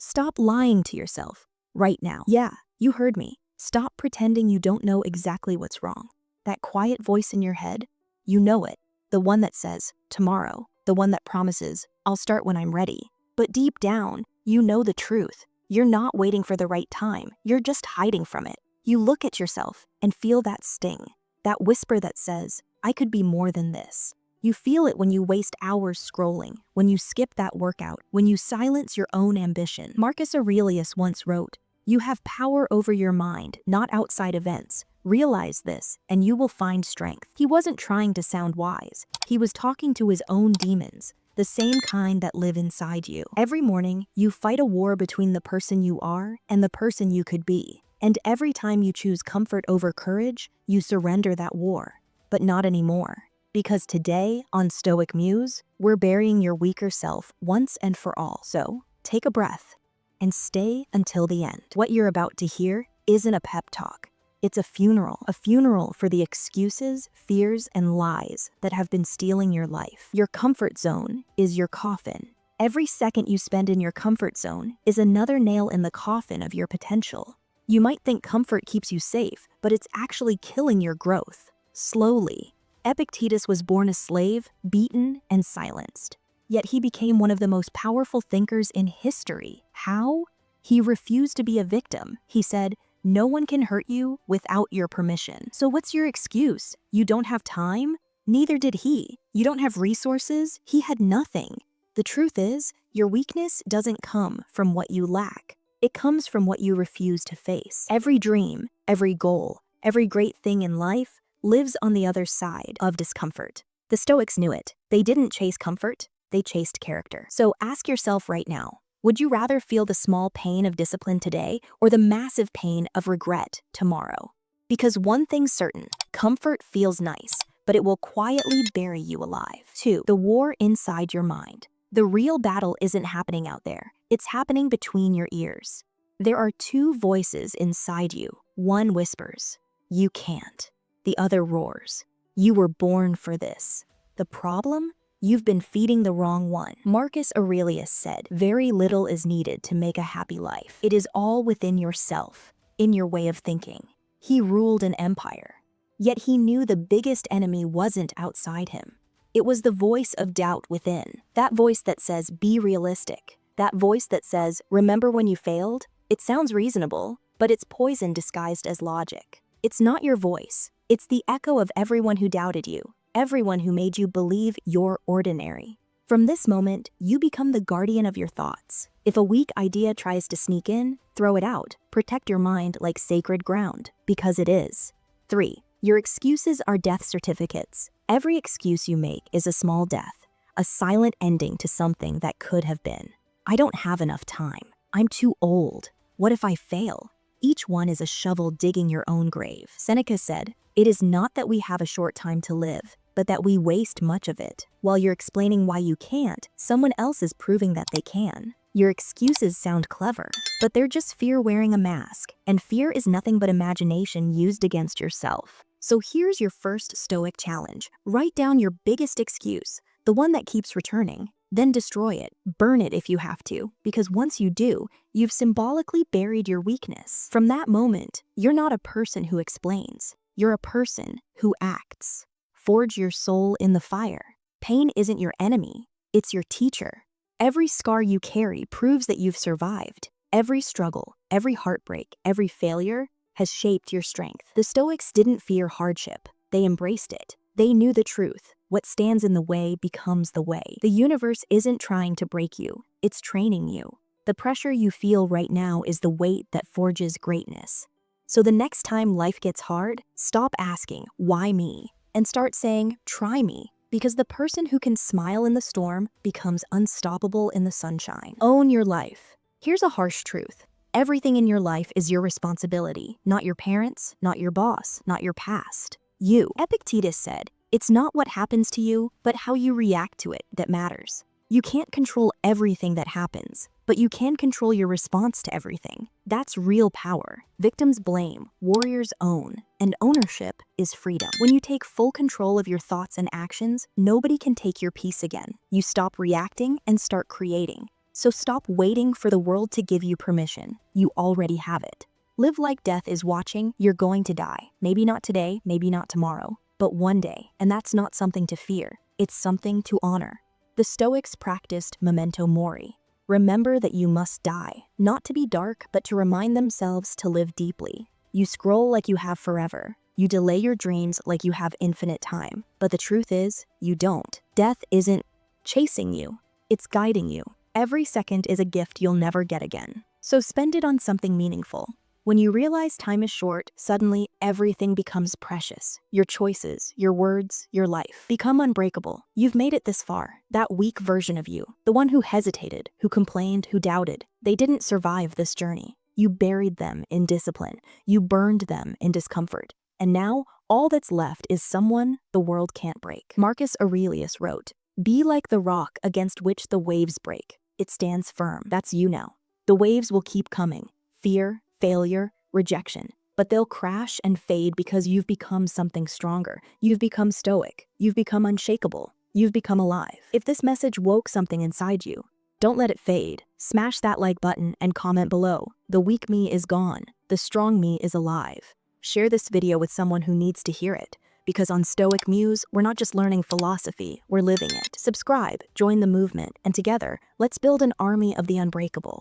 Stop lying to yourself right now. Yeah, you heard me. Stop pretending you don't know exactly what's wrong. That quiet voice in your head, you know it. The one that says, tomorrow. The one that promises, I'll start when I'm ready. But deep down, you know the truth. You're not waiting for the right time. You're just hiding from it. You look at yourself and feel that sting, that whisper that says, I could be more than this. You feel it when you waste hours scrolling, when you skip that workout, when you silence your own ambition. Marcus Aurelius once wrote, you have power over your mind, not outside events. Realize this, and you will find strength. He wasn't trying to sound wise. He was talking to his own demons, the same kind that live inside you. Every morning, you fight a war between the person you are and the person you could be. And every time you choose comfort over courage, you surrender that war. But not anymore. Because today, on Stoic Muse, we're burying your weaker self once and for all. So, take a breath and stay until the end. What you're about to hear isn't a pep talk. It's a funeral for the excuses, fears, and lies that have been stealing your life. Your comfort zone is your coffin. Every second you spend in your comfort zone is another nail in the coffin of your potential. You might think comfort keeps you safe, but it's actually killing your growth. Slowly. Epictetus was born a slave, beaten, and silenced. Yet he became one of the most powerful thinkers in history. How? He refused to be a victim. He said, no one can hurt you without your permission. So what's your excuse? You don't have time? Neither did he. You don't have resources? He had nothing. The truth is, your weakness doesn't come from what you lack. It comes from what you refuse to face. Every dream, every goal, every great thing in life lives on the other side of discomfort. The Stoics knew it. They didn't chase comfort, they chased character. So ask yourself right now, would you rather feel the small pain of discipline today or the massive pain of regret tomorrow? Because one thing's certain, comfort feels nice, but it will quietly bury you alive. 2. The war inside your mind. The real battle isn't happening out there. It's happening between your ears. There are two voices inside you. One whispers, you can't. The other roars, you were born for this. The problem? You've been feeding the wrong one. Marcus Aurelius said, very little is needed to make a happy life. It is all within yourself, in your way of thinking. He ruled an empire. Yet he knew the biggest enemy wasn't outside him. It was the voice of doubt within. That voice that says, be realistic. That voice that says, remember when you failed? It sounds reasonable, but it's poison disguised as logic. It's not your voice. It's the echo of everyone who doubted you. Everyone who made you believe you're ordinary. From this moment, you become the guardian of your thoughts. If a weak idea tries to sneak in, throw it out. Protect your mind like sacred ground, because it is. 3. Your excuses are death certificates. Every excuse you make is a small death, a silent ending to something that could have been. I don't have enough time. I'm too old. What if I fail? Each one is a shovel digging your own grave. Seneca said, it is not that we have a short time to live, but that we waste much of it. While you're explaining why you can't, someone else is proving that they can. Your excuses sound clever, but they're just fear wearing a mask, and fear is nothing but imagination used against yourself. So here's your first Stoic challenge. Write down your biggest excuse, the one that keeps returning. Then destroy it, burn it if you have to, because once you do, you've symbolically buried your weakness. From that moment, you're not a person who explains, you're a person who acts. Forge your soul in the fire. Pain isn't your enemy, it's your teacher. Every scar you carry proves that you've survived. Every struggle, every heartbreak, every failure has shaped your strength. The Stoics didn't fear hardship, they embraced it. They knew the truth. What stands in the way becomes the way. The universe isn't trying to break you, it's training you. The pressure you feel right now is the weight that forges greatness. So the next time life gets hard, stop asking, why me? And start saying, try me. Because the person who can smile in the storm becomes unstoppable in the sunshine. Own your life. Here's a harsh truth. Everything in your life is your responsibility, not your parents, not your boss, not your past. You. Epictetus said, it's not what happens to you, but how you react to it that matters. You can't control everything that happens, but you can control your response to everything. That's real power. Victims blame, warriors own, and ownership is freedom. When you take full control of your thoughts and actions, nobody can take your peace again. You stop reacting and start creating. So stop waiting for the world to give you permission. You already have it. Live like death is watching. You're going to die. Maybe not today, maybe not tomorrow, but one day. And that's not something to fear. It's something to honor. The Stoics practiced memento mori. Remember that you must die, not to be dark, but to remind themselves to live deeply. You scroll like you have forever. You delay your dreams like you have infinite time. But the truth is, you don't. Death isn't chasing you. It's guiding you. Every second is a gift you'll never get again. So spend it on something meaningful. When you realize time is short, suddenly everything becomes precious. Your choices, your words, your life become unbreakable. You've made it this far. That weak version of you, the one who hesitated, who complained, who doubted, they didn't survive this journey. You buried them in discipline. You burned them in discomfort. And now, all that's left is someone the world can't break. Marcus Aurelius wrote, "Be like the rock against which the waves break. It stands firm." That's you now. The waves will keep coming. Fear, failure, rejection. But they'll crash and fade because you've become something stronger. You've become stoic. You've become unshakable. You've become alive. If this message woke something inside you, don't let it fade. Smash that like button and comment below. The weak me is gone. The strong me is alive. Share this video with someone who needs to hear it. Because on Stoic Muse, we're not just learning philosophy, we're living it. Subscribe, join the movement, and together, let's build an army of the unbreakable.